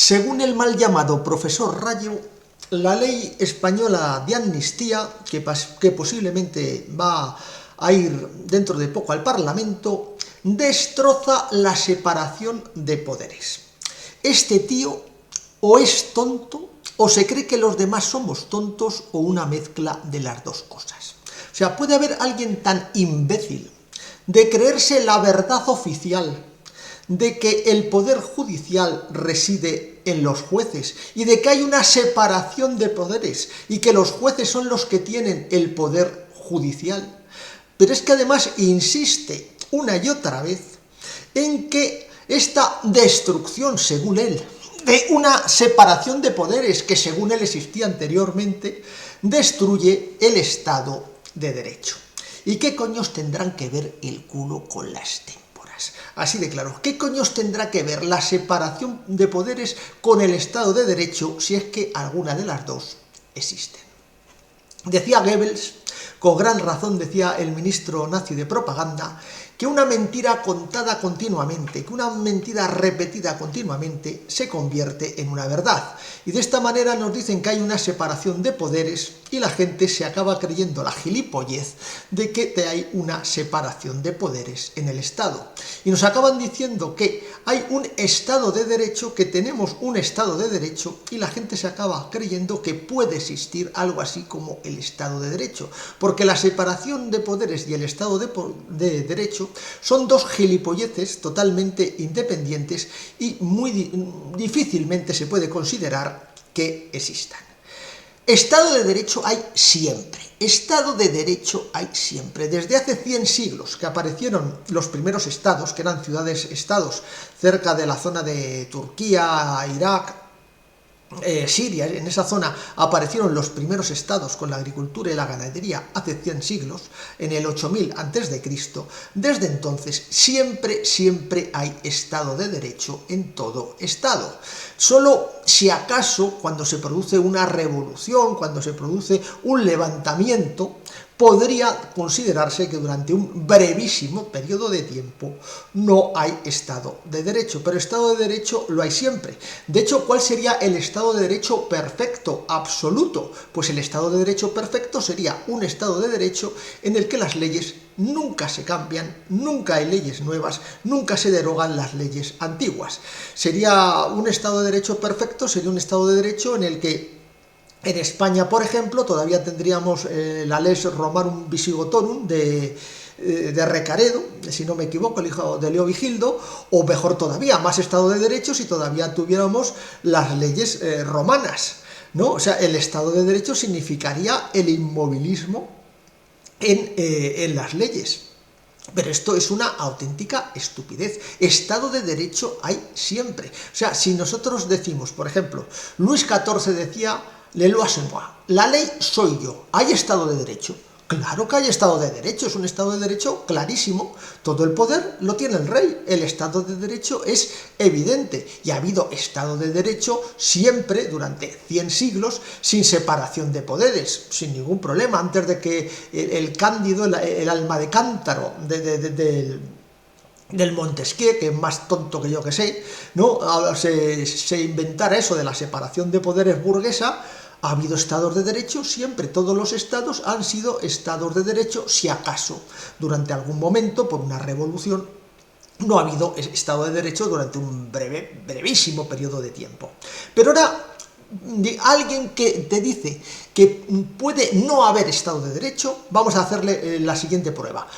Según el mal llamado profesor Rayo, la ley española de amnistía, que posiblemente va a ir dentro de poco al Parlamento, destroza la separación de poderes. Este tío o es tonto o se cree que los demás somos tontos o una mezcla de las dos cosas. O sea, puede haber alguien tan imbécil de creerse la verdad oficial de que el poder judicial reside en los jueces y de que hay una separación de poderes y que los jueces son los que tienen el poder judicial. Pero es que además insiste una y otra vez en que esta destrucción, según él, de una separación de poderes que según él existía anteriormente, destruye el Estado de Derecho. ¿Y qué coños tendrán que ver el culo con las témporas? Así de claro, ¿qué coños tendrá que ver la separación de poderes con el Estado de Derecho si es que alguna de las dos existen? Decía Goebbels, con gran razón decía el ministro nazi de propaganda, que una mentira contada continuamente, que una mentira repetida continuamente se convierte en una verdad. Y de esta manera nos dicen que hay una separación de poderes y la gente se acaba creyendo la gilipollez de que hay una separación de poderes en el Estado. Y nos acaban diciendo que hay un Estado de Derecho, que tenemos un Estado de Derecho y la gente se acaba creyendo que puede existir algo así como el Estado de Derecho. Porque la separación de poderes y el Estado de Derecho son dos gilipolleces totalmente independientes y muy difícilmente se puede considerar que existan. Estado de Derecho hay siempre, Estado de Derecho hay siempre. Desde hace 100 siglos que aparecieron los primeros estados, que eran ciudades-estados, cerca de la zona de Turquía, Irak, Siria, en esa zona aparecieron los primeros estados con la agricultura y la ganadería hace 100 siglos, en el 8000 a.C. Desde entonces siempre hay Estado de Derecho en todo Estado. Solo si acaso cuando se produce una revolución, cuando se produce un levantamiento, podría considerarse que durante un brevísimo periodo de tiempo no hay Estado de Derecho, pero Estado de Derecho lo hay siempre. De hecho, ¿cuál sería el Estado de Derecho perfecto, absoluto? Pues el Estado de Derecho perfecto sería un Estado de Derecho en el que las leyes nunca se cambian, nunca hay leyes nuevas, nunca se derogan las leyes antiguas. Sería un Estado de Derecho perfecto, sería un Estado de Derecho en el que en España, por ejemplo, todavía tendríamos la lex Romarum Visigotorum de Recaredo, si no me equivoco, el hijo de Leo Vigildo, o mejor todavía, más Estado de Derecho si todavía tuviéramos las leyes romanas, ¿no? O sea, el Estado de Derecho significaría el inmovilismo en las leyes. Pero esto es una auténtica estupidez. Estado de Derecho hay siempre. O sea, si nosotros decimos, por ejemplo, Luis XIV decía, le loi c'est moi, la ley soy yo, ¿hay Estado de Derecho? Claro que hay Estado de Derecho, es un Estado de Derecho clarísimo, todo el poder lo tiene el rey, el Estado de Derecho es evidente, y ha habido Estado de Derecho siempre, durante 100 siglos, sin separación de poderes, sin ningún problema, antes de que el Cándido, el alma de cántaro del Montesquieu, que es más tonto que yo que sé, ¿no? se inventara eso de la separación de poderes burguesa. Ha habido estados de derecho siempre, todos los estados han sido estados de derecho, si acaso durante algún momento, por una revolución, no ha habido estado de derecho durante un brevísimo periodo de tiempo. Pero ahora, alguien que te dice que puede no haber estado de derecho, vamos a hacerle la siguiente prueba.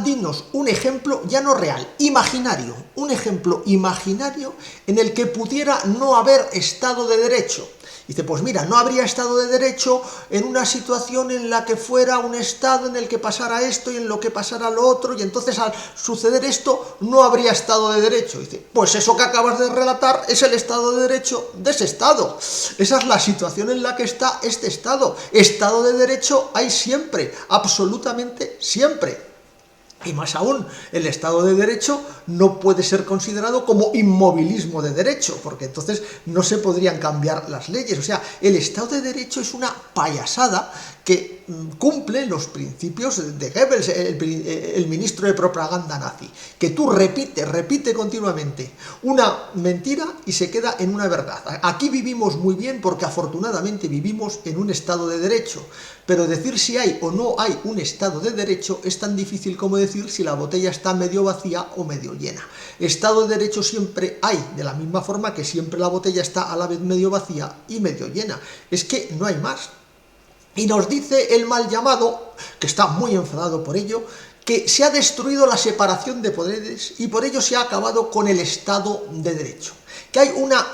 Dinos un ejemplo, ya no real, imaginario, un ejemplo imaginario en el que pudiera no haber Estado de Derecho. Dice, pues mira, no habría Estado de Derecho en una situación en la que fuera un Estado en el que pasara esto y en lo que pasara lo otro, y entonces al suceder esto no habría Estado de Derecho. Dice, pues eso que acabas de relatar es el Estado de Derecho de ese Estado. Esa es la situación en la que está este Estado. Estado de Derecho hay siempre, absolutamente siempre. Y más aún, el Estado de Derecho no puede ser considerado como inmovilismo de derecho, porque entonces no se podrían cambiar las leyes. O sea, el Estado de Derecho es una payasada que cumplen los principios de Goebbels, el ministro de propaganda nazi, que tú repite continuamente una mentira y se queda en una verdad. Aquí vivimos muy bien porque afortunadamente vivimos en un Estado de Derecho, pero decir si hay o no hay un Estado de Derecho es tan difícil como decir si la botella está medio vacía o medio llena. Estado de Derecho siempre hay, de la misma forma que siempre la botella está a la vez medio vacía y medio llena. Es que no hay más. Y nos dice el mal llamado, que está muy enfadado por ello, que se ha destruido la separación de poderes y por ello se ha acabado con el Estado de Derecho. Que hay una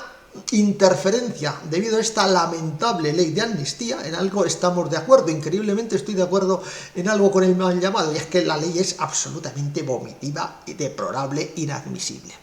interferencia debido a esta lamentable ley de amnistía. En algo estamos de acuerdo, increíblemente estoy de acuerdo en algo con el mal llamado, y es que la ley es absolutamente vomitiva, deplorable, inadmisible.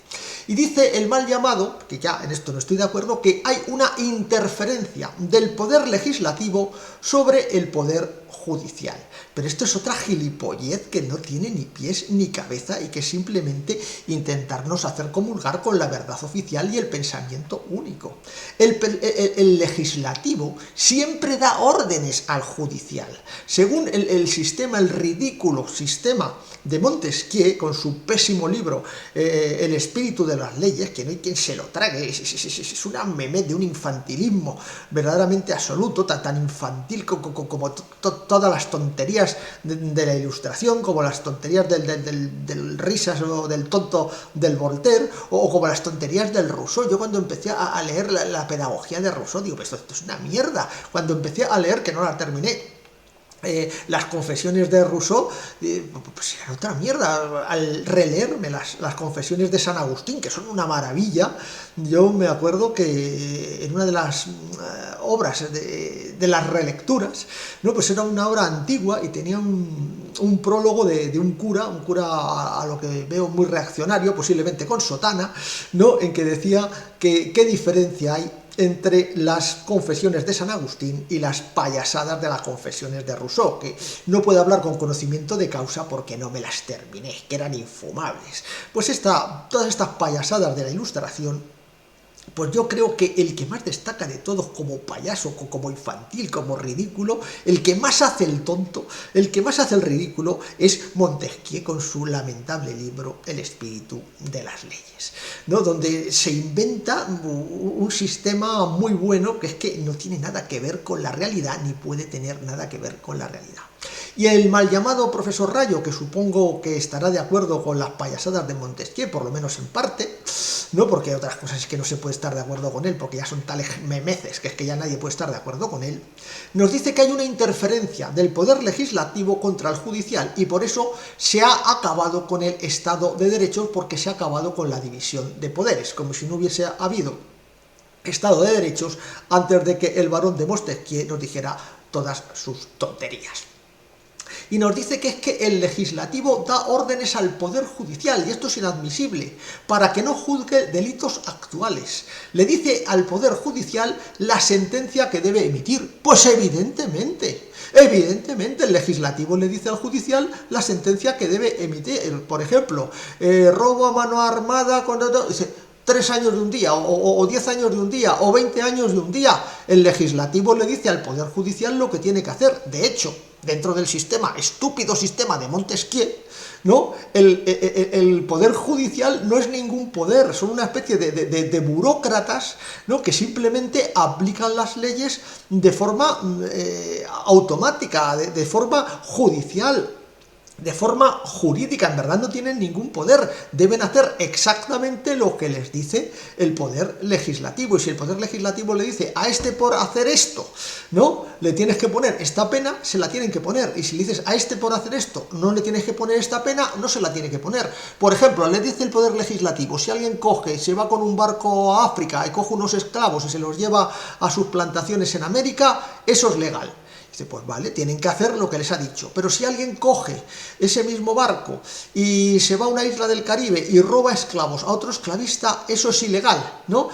Y dice el mal llamado, que ya en esto no estoy de acuerdo, que hay una interferencia del poder legislativo sobre el poder judicial. Pero esto es otra gilipollez que no tiene ni pies ni cabeza y que es simplemente intentarnos hacer comulgar con la verdad oficial y el pensamiento único. El legislativo siempre da órdenes al judicial. Según el sistema, el ridículo sistema de Montesquieu, con su pésimo libro El espíritu de las leyes, que no hay quien se lo trague, es una meme de un infantilismo verdaderamente absoluto, tan infantil como todas las tonterías de la Ilustración, como las tonterías del Risas o del tonto del Voltaire, o como las tonterías del Rousseau. Yo cuando empecé a leer la pedagogía de Rousseau, digo, esto es una mierda. Cuando empecé a leer, que no la terminé, las confesiones de Rousseau, pues era otra mierda. Al releerme las confesiones de San Agustín, que son una maravilla, yo me acuerdo que en una de las obras de las relecturas, ¿no? Pues era una obra antigua y tenía un prólogo de un cura a lo que veo muy reaccionario, posiblemente con sotana, ¿no? En que decía que qué diferencia hay entre las confesiones de San Agustín y las payasadas de las confesiones de Rousseau, que no puedo hablar con conocimiento de causa porque no me las terminé, que eran infumables. Pues todas estas payasadas de la Ilustración, pues yo creo que el que más destaca de todos como payaso, como infantil, como ridículo, el que más hace el tonto, el que más hace el ridículo es Montesquieu con su lamentable libro El espíritu de las leyes, ¿no? Donde se inventa un sistema muy bueno que es que no tiene nada que ver con la realidad ni puede tener nada que ver con la realidad. Y el mal llamado profesor Rayo, que supongo que estará de acuerdo con las payasadas de Montesquieu, por lo menos en parte, ¿no? Porque hay otras cosas es que no se puede estar de acuerdo con él, porque ya son tales memeces que es que ya nadie puede estar de acuerdo con él, nos dice que hay una interferencia del poder legislativo contra el judicial y por eso se ha acabado con el Estado de Derecho, porque se ha acabado con la división de poderes, como si no hubiese habido Estado de Derechos antes de que el barón de Montesquieu nos dijera todas sus tonterías. Y nos dice que es que el legislativo da órdenes al poder judicial, y esto es inadmisible, para que no juzgue delitos actuales. Le dice al poder judicial la sentencia que debe emitir. Pues evidentemente el legislativo le dice al judicial la sentencia que debe emitir. Por ejemplo, robo a mano armada, dice 3 años de un día, o 10 años de un día, o 20 años de un día. El legislativo le dice al Poder Judicial lo que tiene que hacer. De hecho, dentro del estúpido sistema de Montesquieu, ¿no? El Poder Judicial no es ningún poder, son una especie de burócratas, ¿no? Que simplemente aplican las leyes de forma automática, de forma judicial, de forma jurídica. En verdad no tienen ningún poder, deben hacer exactamente lo que les dice el poder legislativo, y si el poder legislativo le dice a este por hacer esto, ¿no? Le tienes que poner esta pena, se la tienen que poner, y si le dices a este por hacer esto, no le tienes que poner esta pena, no se la tiene que poner. Por ejemplo, le dice el poder legislativo, si alguien coge, se va con un barco a África y coge unos esclavos y se los lleva a sus plantaciones en América, eso es legal. Dice, pues vale, tienen que hacer lo que les ha dicho. Pero si alguien coge ese mismo barco y se va a una isla del Caribe y roba esclavos a otro esclavista, eso es ilegal, ¿no?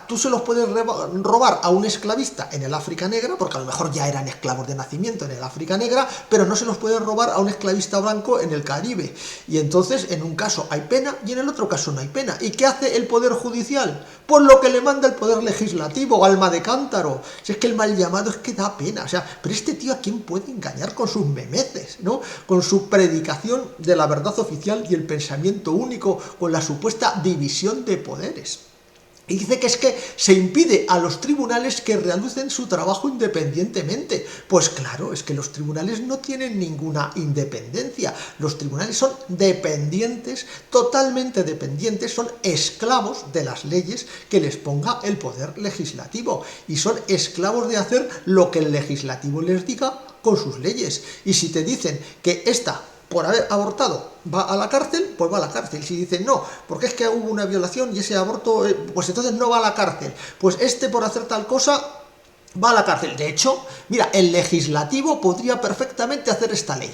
Tú se los puedes robar a un esclavista en el África Negra, porque a lo mejor ya eran esclavos de nacimiento en el África Negra, pero no se los puedes robar a un esclavista blanco en el Caribe. Y entonces, en un caso hay pena y en el otro caso no hay pena. ¿Y qué hace el Poder Judicial? Pues lo que le manda el Poder Legislativo, alma de cántaro. Si es que el mal llamado es que da pena. O sea, pero este tío ¿a quién puede engañar con sus memeces, ¿no? Con su predicación de la verdad oficial y el pensamiento único, con la supuesta división de poderes? Y dice que es que se impide a los tribunales que realicen su trabajo independientemente. Pues claro, es que los tribunales no tienen ninguna independencia. Los tribunales son dependientes, totalmente dependientes, son esclavos de las leyes que les ponga el poder legislativo. Y son esclavos de hacer lo que el legislativo les diga con sus leyes. Y si te dicen que esta, por haber abortado, va a la cárcel, pues va a la cárcel. Si dicen no, porque es que hubo una violación y ese aborto, pues entonces no va a la cárcel. Pues este por hacer tal cosa va a la cárcel. De hecho, mira, el legislativo podría perfectamente hacer esta ley.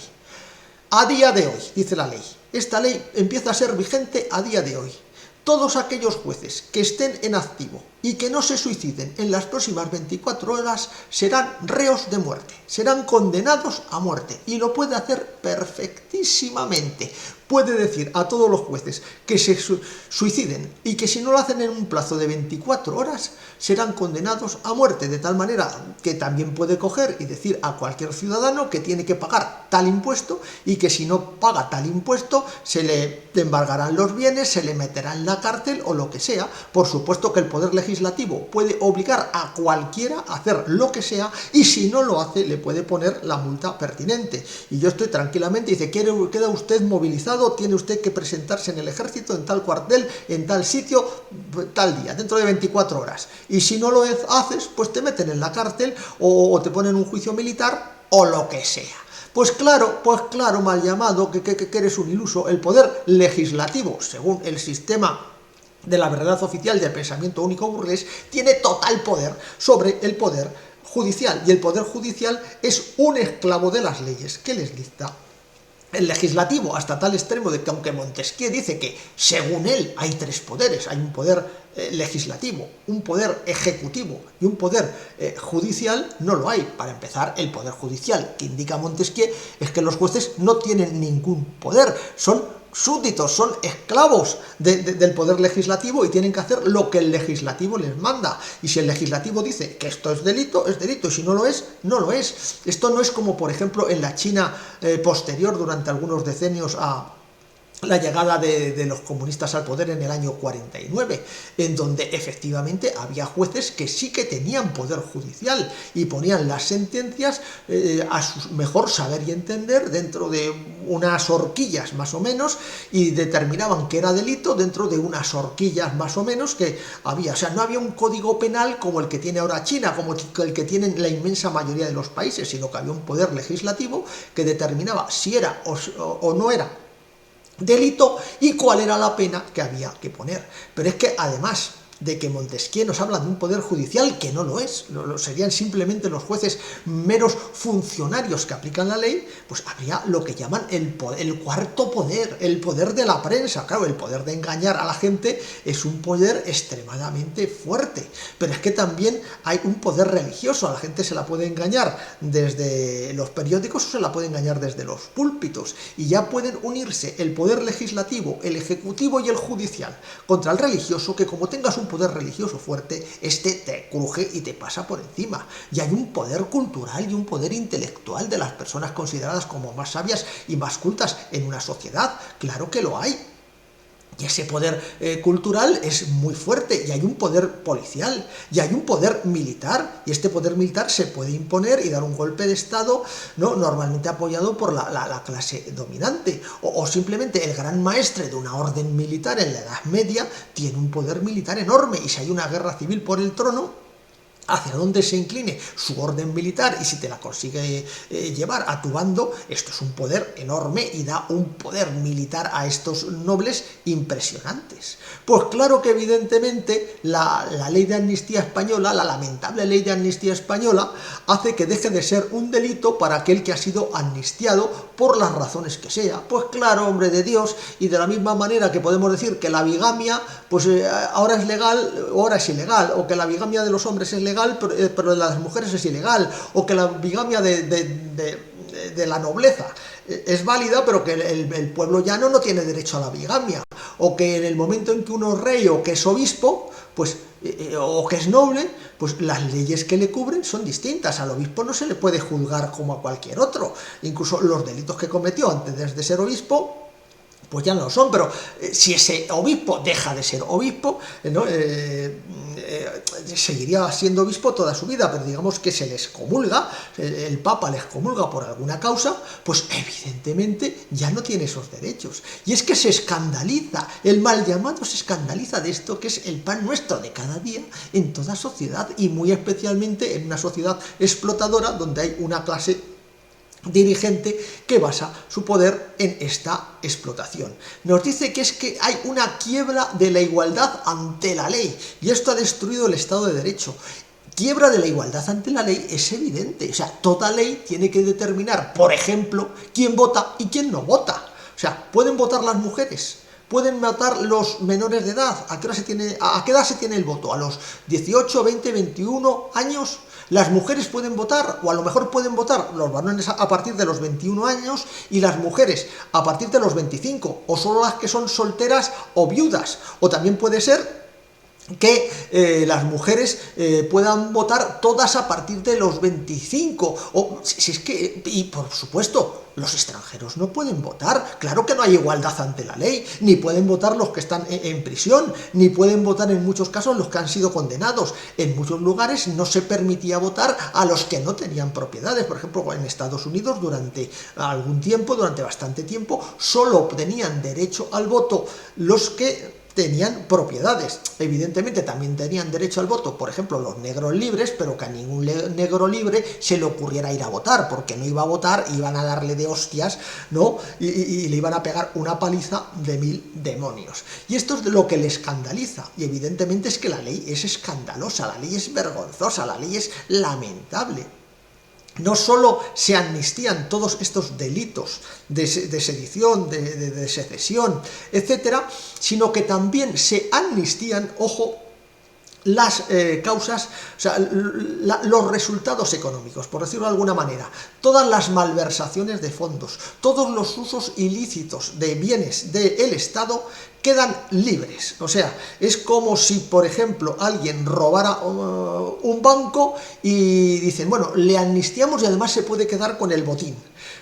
A día de hoy, dice la ley, esta ley empieza a ser vigente a día de hoy. Todos aquellos jueces que estén en activo y que no se suiciden en las próximas 24 horas serán reos de muerte, serán condenados a muerte, y lo puede hacer perfectísimamente. Puede decir a todos los jueces que se suiciden y que si no lo hacen en un plazo de 24 horas serán condenados a muerte, de tal manera que también puede coger y decir a cualquier ciudadano que tiene que pagar tal impuesto y que si no paga tal impuesto se le embargarán los bienes, se le meterá en la cárcel o lo que sea. Por supuesto que el poder legislativo puede obligar a cualquiera a hacer lo que sea, y si no lo hace le puede poner la multa pertinente. Y yo estoy tranquilamente, dice, queda usted movilizado, tiene usted que presentarse en el ejército, en tal cuartel, en tal sitio, tal día, dentro de 24 horas. Y si no lo haces, pues te meten en la cárcel o te ponen un juicio militar o lo que sea. Pues claro, mal llamado, que eres un iluso. El poder legislativo, según el sistema de la verdad oficial del pensamiento único burgués, tiene total poder sobre el poder judicial, y el poder judicial es un esclavo de las leyes que les dicta el legislativo, hasta tal extremo de que aunque Montesquieu dice que según él hay tres poderes, hay un poder legislativo, un poder ejecutivo y un poder judicial, no lo hay. Para empezar, el poder judicial que indica Montesquieu es que los jueces no tienen ningún poder, son súbditos, son esclavos del poder legislativo y tienen que hacer lo que el legislativo les manda. Y si el legislativo dice que esto es delito, y si no lo es, no lo es. Esto no es como, por ejemplo, en la China posterior, durante algunos decenios a la llegada de los comunistas al poder en el año 49, en donde efectivamente había jueces que sí que tenían poder judicial y ponían las sentencias a su mejor saber y entender dentro de unas horquillas más o menos, y determinaban que era delito dentro de unas horquillas más o menos que había. O sea, no había un código penal como el que tiene ahora China, como el que tienen la inmensa mayoría de los países, sino que había un poder legislativo que determinaba si era o no era delito y cuál era la pena que había que poner. Pero es que además de que Montesquieu nos habla de un poder judicial que no lo es, serían simplemente los jueces meros funcionarios que aplican la ley, pues habría lo que llaman el cuarto poder, el poder de la prensa. Claro, el poder de engañar a la gente es un poder extremadamente fuerte, pero es que también hay un poder religioso. A la gente se la puede engañar desde los periódicos o se la puede engañar desde los púlpitos, y ya pueden unirse el poder legislativo, el ejecutivo y el judicial contra el religioso, que como tengas un poder religioso fuerte, este te cruje y te pasa por encima. Y hay un poder cultural y un poder intelectual de las personas consideradas como más sabias y más cultas en una sociedad. Claro que lo hay. Y ese poder cultural es muy fuerte, y hay un poder policial, y hay un poder militar, y este poder militar se puede imponer y dar un golpe de Estado, ¿no?, normalmente apoyado por la clase dominante, o simplemente el gran maestre de una orden militar en la Edad Media tiene un poder militar enorme, y si hay una guerra civil por el trono, hacia donde se incline su orden militar, y si te la consigue llevar a tu bando, esto es un poder enorme y da un poder militar a estos nobles impresionantes. Pues claro que evidentemente la ley de amnistía española, la lamentable ley de amnistía española, hace que deje de ser un delito para aquel que ha sido amnistiado por las razones que sea. Pues claro, hombre de Dios, y de la misma manera que podemos decir que la bigamia, pues ahora es legal o ahora es ilegal, o que la bigamia de los hombres es legal, pero de las mujeres es ilegal, o que la bigamia de la nobleza es válida, pero que el pueblo llano no tiene derecho a la bigamia, o que en el momento en que uno es rey o que es obispo, pues o que es noble, pues las leyes que le cubren son distintas. Al obispo no se le puede juzgar como a cualquier otro. Incluso los delitos que cometió antes de ser obispo, pues ya no lo son, pero si ese obispo deja de ser obispo, ¿no? Seguiría siendo obispo toda su vida, pero digamos que se les comulga, el Papa les comulga por alguna causa, pues evidentemente ya no tiene esos derechos. Y es que se escandaliza, el mal llamado se escandaliza de esto que es el pan nuestro de cada día en toda sociedad, y muy especialmente en una sociedad explotadora donde hay una clase dirigente que basa su poder en esta explotación. Nos dice que es que hay una quiebra de la igualdad ante la ley, y esto ha destruido el Estado de Derecho. Quiebra de la igualdad ante la ley es evidente, o sea, toda ley tiene que determinar, por ejemplo, quién vota y quién no vota. O sea, pueden votar las mujeres, pueden votar los menores de edad. ¿A qué edad se tiene el voto? ¿A los 18, 20, 21 años? Las mujeres pueden votar, o a lo mejor pueden votar los varones a partir de los 21 años y las mujeres a partir de los 25, o solo las que son solteras o viudas. O también puede ser que las mujeres puedan votar todas a partir de los 25, o si es que, y por supuesto, los extranjeros no pueden votar. Claro que no hay igualdad ante la ley, ni pueden votar los que están en prisión, ni pueden votar en muchos casos los que han sido condenados. En muchos lugares no se permitía votar a los que no tenían propiedades. Por ejemplo, en Estados Unidos durante algún tiempo, durante bastante tiempo, solo tenían derecho al voto los que tenían propiedades. Evidentemente también tenían derecho al voto, por ejemplo, los negros libres, pero que a ningún negro libre se le ocurriera ir a votar, porque no iba a votar, iban a darle de hostias, ¿no? Y le iban a pegar una paliza de 1000 demonios. Y esto es de lo que le escandaliza, y evidentemente es que la ley es escandalosa, la ley es vergonzosa, la ley es lamentable. No solo se amnistían todos estos delitos de sedición, de secesión, etcétera, sino que también se amnistían, ojo, las causas, o sea, los resultados económicos, por decirlo de alguna manera, todas las malversaciones de fondos, todos los usos ilícitos de bienes del Estado quedan libres. O sea, es como si, por ejemplo, alguien robara un banco y dicen, bueno, le amnistiamos y además se puede quedar con el botín.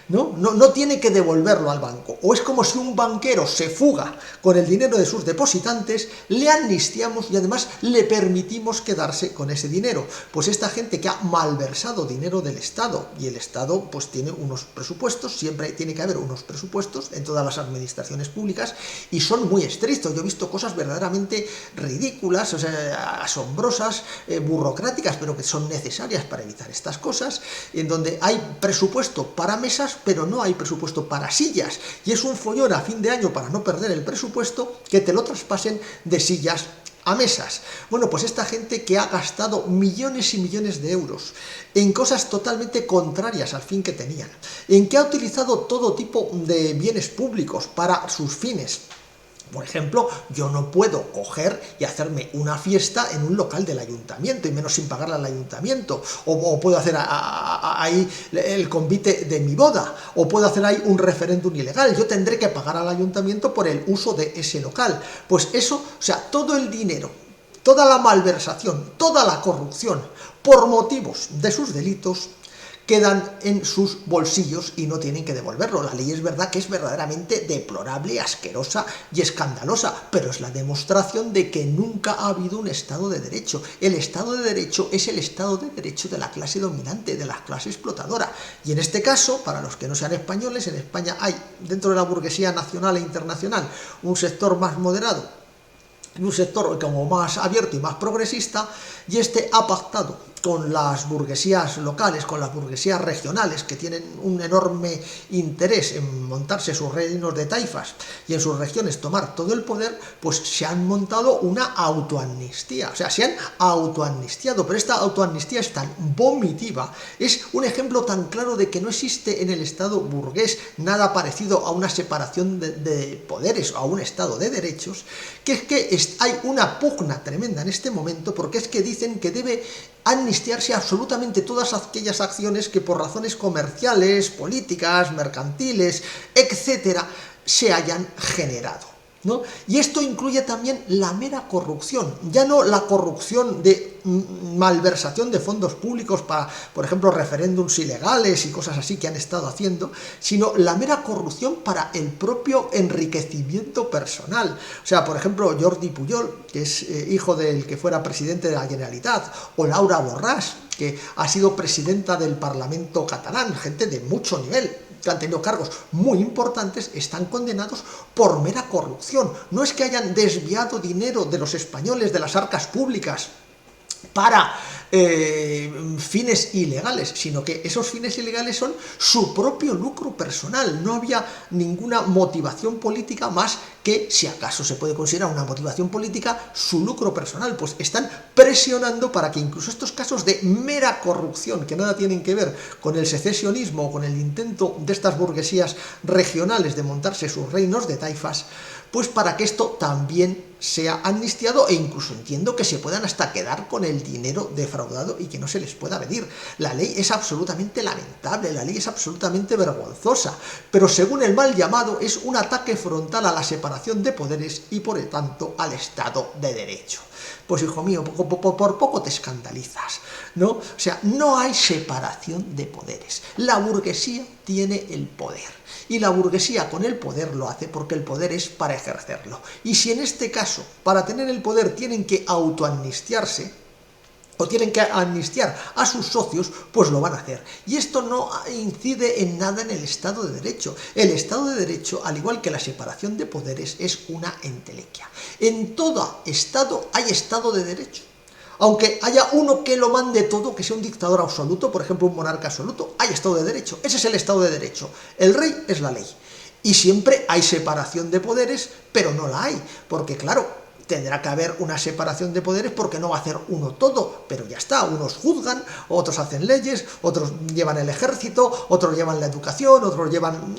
No tiene que devolverlo al banco. O es como si un banquero se fuga con el dinero de sus depositantes, le amnistiamos y además le permitimos quedarse con ese dinero. Pues esta gente que ha malversado dinero del Estado, y el Estado pues tiene unos presupuestos, siempre tiene que haber unos presupuestos en todas las administraciones públicas, y son muy estrictos. Yo he visto cosas verdaderamente ridículas, o sea, asombrosas, burocráticas, pero que son necesarias para evitar estas cosas, en donde hay presupuesto para mesas, pero no hay presupuesto para sillas, y es un follón a fin de año para no perder el presupuesto que te lo traspasen de sillas a mesas. Bueno, pues esta gente que ha gastado millones y millones de euros en cosas totalmente contrarias al fin que tenían, en que ha utilizado todo tipo de bienes públicos para sus fines. Por ejemplo, yo no puedo coger y hacerme una fiesta en un local del ayuntamiento, y menos sin pagarle al ayuntamiento, o puedo hacer ahí el convite de mi boda, o puedo hacer ahí un referéndum ilegal. Yo tendré que pagar al ayuntamiento por el uso de ese local. Pues eso, o sea, todo el dinero, toda la malversación, toda la corrupción, por motivos de sus delitos, quedan en sus bolsillos y no tienen que devolverlo. La ley es verdad que es verdaderamente deplorable, asquerosa y escandalosa, pero es la demostración de que nunca ha habido un Estado de Derecho. El Estado de Derecho es el Estado de Derecho de la clase dominante, de la clase explotadora. Y en este caso, para los que no sean españoles, en España hay, dentro de la burguesía nacional e internacional, un sector más moderado, un sector como más abierto y más progresista, y este ha pactado con las burguesías locales, con las burguesías regionales, que tienen un enorme interés en montarse sus reinos de taifas y en sus regiones tomar todo el poder, pues se han montado una autoamnistía, o sea, se han autoamnistiado, pero esta autoamnistía es tan vomitiva, es un ejemplo tan claro de que no existe en el Estado burgués nada parecido a una separación de poderes o a un Estado de derechos, que es que hay una pugna tremenda en este momento, porque es que dicen que debe amnistiarse absolutamente todas aquellas acciones que por razones comerciales, políticas, mercantiles, etcétera, se hayan generado. ¿no? Y esto incluye también la mera corrupción, ya no la corrupción de malversación de fondos públicos para, por ejemplo, referéndums ilegales y cosas así que han estado haciendo, sino la mera corrupción para el propio enriquecimiento personal. O sea, por ejemplo, Jordi Pujol, que es hijo del que fuera presidente de la Generalitat, o Laura Borràs, que ha sido presidenta del Parlamento catalán, gente de mucho nivel, que han tenido cargos muy importantes, están condenados por mera corrupción. No es que hayan desviado dinero de los españoles, de las arcas públicas, para fines ilegales, sino que esos fines ilegales son su propio lucro personal. No había ninguna motivación política más que, si acaso se puede considerar una motivación política, su lucro personal. Pues están presionando para que incluso estos casos de mera corrupción, que nada tienen que ver con el secesionismo o con el intento de estas burguesías regionales de montarse sus reinos de taifas, pues para que esto también sea amnistiado, e incluso entiendo que se puedan hasta quedar con el dinero defraudado y que no se les pueda pedir. La ley es absolutamente lamentable, la ley es absolutamente vergonzosa, pero según el mal llamado es un ataque frontal a la separación de poderes y por lo tanto al Estado de Derecho. Pues hijo mío, por poco te escandalizas, ¿no? O sea, no hay separación de poderes. La burguesía tiene el poder. Y la burguesía con el poder lo hace porque el poder es para ejercerlo. Y si en este caso, para tener el poder, tienen que autoamnistiarse, o tienen que amnistiar a sus socios, pues lo van a hacer. Y esto no incide en nada en el Estado de Derecho. El Estado de Derecho, al igual que la separación de poderes, es una entelequia. En todo Estado hay Estado de Derecho. Aunque haya uno que lo mande todo, que sea un dictador absoluto, por ejemplo un monarca absoluto, hay Estado de Derecho. Ese es el Estado de Derecho. El rey es la ley. Y siempre hay separación de poderes, pero no la hay. Porque claro, tendrá que haber una separación de poderes porque no va a hacer uno todo, pero ya está, unos juzgan, otros hacen leyes, otros llevan el ejército, otros llevan la educación, otros llevan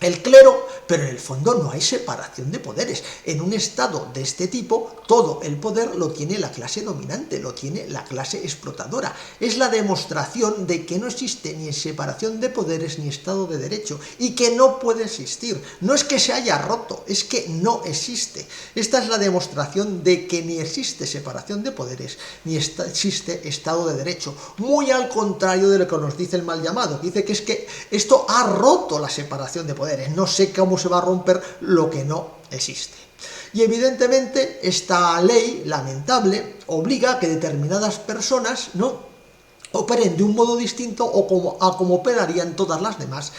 el clero, pero en el fondo no hay separación de poderes. En un Estado de este tipo, todo el poder lo tiene la clase dominante, lo tiene la clase explotadora. Es la demostración de que no existe ni separación de poderes ni Estado de Derecho, y que no puede existir. No es que se haya roto, es que no existe. Esta es la demostración de que ni existe separación de poderes, ni existe Estado de Derecho. Muy al contrario de lo que nos dice el mal llamado, que dice que es que esto ha roto la separación de poderes. No sé cómo se va a romper lo que no existe. Y evidentemente esta ley lamentable obliga a que determinadas personas no operen de un modo distinto a como operarían todas las demás,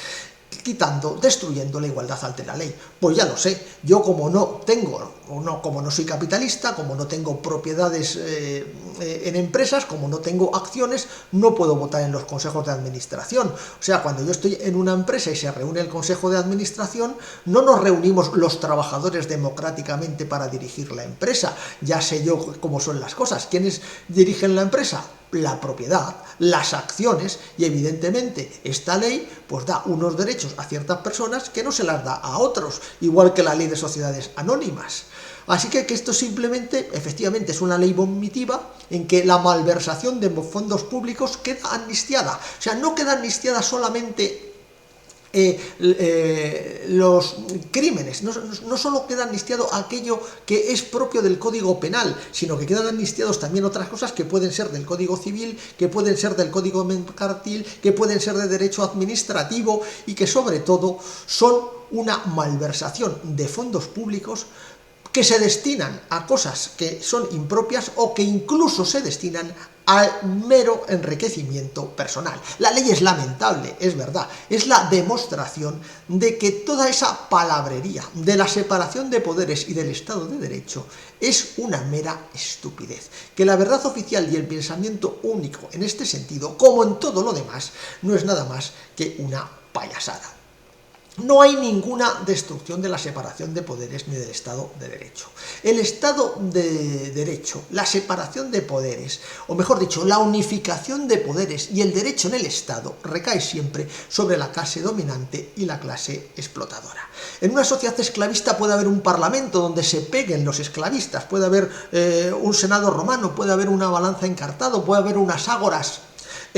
destruyendo la igualdad ante la ley. Pues ya lo sé, yo como no soy capitalista, como no tengo propiedades en empresas, como no tengo acciones, no puedo votar en los consejos de administración. O sea, cuando yo estoy en una empresa y se reúne el consejo de administración, no nos reunimos los trabajadores democráticamente para dirigir la empresa. Ya sé yo cómo son las cosas. ¿Quiénes dirigen la empresa? La propiedad, las acciones, y evidentemente esta ley pues da unos derechos a ciertas personas que no se las da a otros, igual que la ley de sociedades anónimas. Así que esto simplemente, efectivamente, es una ley vomitiva en que la malversación de fondos públicos queda amnistiada. O sea, no queda amnistiada solamente los crímenes, no solo queda amnistiado aquello que es propio del Código Penal, sino que quedan amnistiados también otras cosas que pueden ser del Código Civil, que pueden ser del Código Mercantil, que pueden ser de derecho administrativo, y que sobre todo son una malversación de fondos públicos que se destinan a cosas que son impropias o que incluso se destinan al mero enriquecimiento personal. La ley es lamentable, es verdad, es la demostración de que toda esa palabrería de la separación de poderes y del Estado de Derecho es una mera estupidez, que la verdad oficial y el pensamiento único en este sentido, como en todo lo demás, no es nada más que una payasada. No hay ninguna destrucción de la separación de poderes ni del Estado de Derecho. El Estado de Derecho, la separación de poderes, o mejor dicho, la unificación de poderes y el derecho en el Estado recae siempre sobre la clase dominante y la clase explotadora. En una sociedad esclavista puede haber un parlamento donde se peguen los esclavistas, puede haber un senado romano, puede haber una balanza en Cartago, puede haber unas ágoras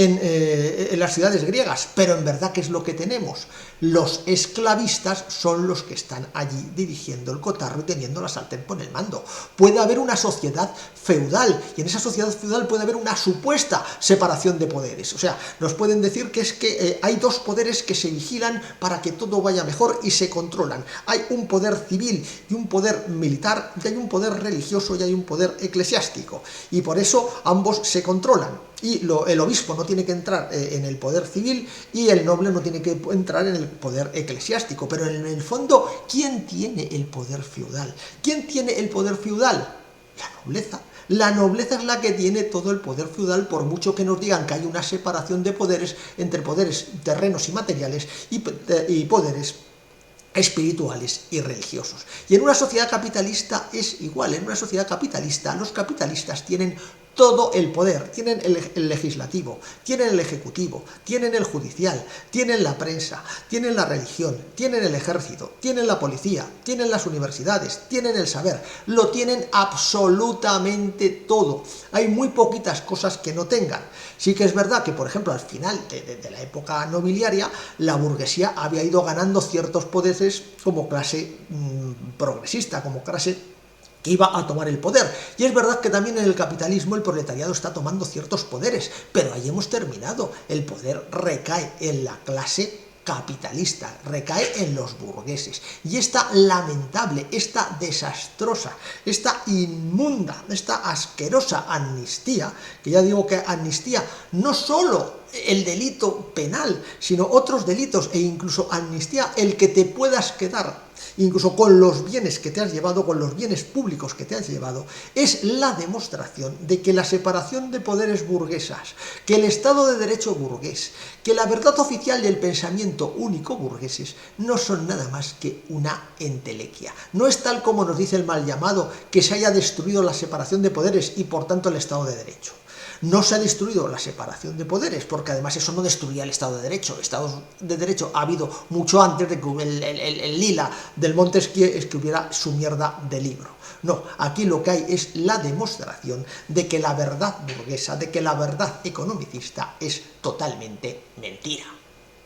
en las ciudades griegas, pero en verdad, ¿qué es lo que tenemos? Los esclavistas son los que están allí dirigiendo el cotarro y teniendo la sartén por el mando. Puede haber una sociedad feudal, y en esa sociedad feudal puede haber una supuesta separación de poderes. O sea, nos pueden decir que es que hay dos poderes que se vigilan para que todo vaya mejor y se controlan. Hay un poder civil y un poder militar, y hay un poder religioso y hay un poder eclesiástico. Y por eso ambos se controlan. Y el obispo no tiene que entrar en el poder civil y el noble no tiene que entrar en el poder eclesiástico. Pero en el fondo, ¿quién tiene el poder feudal? ¿Quién tiene el poder feudal? La nobleza. La nobleza es la que tiene todo el poder feudal, por mucho que nos digan que hay una separación de poderes entre poderes terrenos y materiales y poderes espirituales y religiosos. Y en una sociedad capitalista es igual. En una sociedad capitalista, los capitalistas tienen todo el poder, tienen el legislativo, tienen el ejecutivo, tienen el judicial, tienen la prensa, tienen la religión, tienen el ejército, tienen la policía, tienen las universidades, tienen el saber, lo tienen absolutamente todo. Hay muy poquitas cosas que no tengan. Sí que es verdad que, por ejemplo, al final de la época nobiliaria, la burguesía había ido ganando ciertos poderes como clase progresista, como clase que iba a tomar el poder. Y es verdad que también en el capitalismo el proletariado está tomando ciertos poderes, pero ahí hemos terminado. El poder recae en la clase capitalista, recae en los burgueses. Y esta lamentable, esta desastrosa, esta inmunda, esta asquerosa amnistía, que ya digo que amnistía no solo el delito penal, sino otros delitos, e incluso amnistía el que te puedas quedar incluso con los bienes que te has llevado, con los bienes públicos que te has llevado, es la demostración de que la separación de poderes burguesas, que el Estado de Derecho burgués, que la verdad oficial y el pensamiento único burgueses no son nada más que una entelequia. No es tal como nos dice el mal llamado, que se haya destruido la separación de poderes y por tanto el Estado de Derecho. No se ha destruido la separación de poderes, porque además eso no destruía el Estado de Derecho. Estado de Derecho ha habido mucho antes de que el lila del Montesquieu escribiera su mierda de libro. No, aquí lo que hay es la demostración de que la verdad burguesa, de que la verdad economicista es totalmente mentira.